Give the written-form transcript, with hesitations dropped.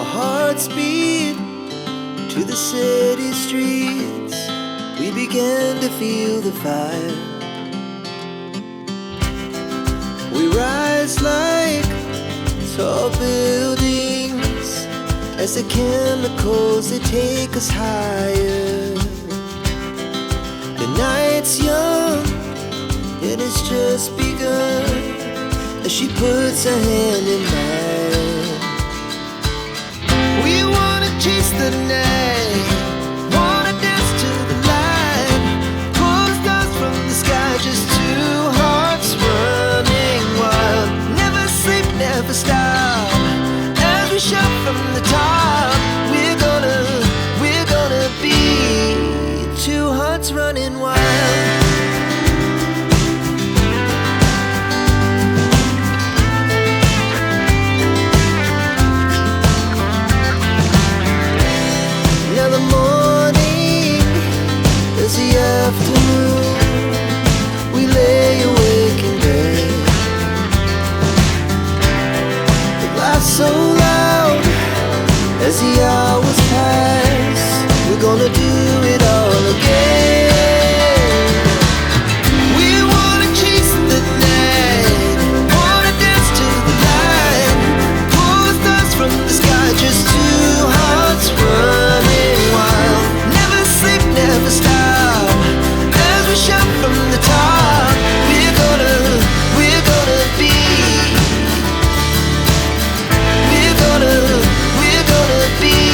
Our hearts beat to the city streets. We began to feel the fire. We rise like tall buildings as the chemicals, they take us higher. The night's young and it's just begun as she puts her hand in mine. We wanna chase the night, wanna dance to the light, pull stars from the sky, just two hearts running wild. Never sleep, never stop, as we shout from the top. We're gonna be two hearts running wild. Now the morning is the afternoon. We lay awake in bed. The laughs so loud as the hours pass. We're gonna do it all again. We wanna chase the night, wanna dance to the light, pull stars from the sky, just two hearts running wild. Never sleep, never stop, as we shout from the top. We're gonna be, we're gonna be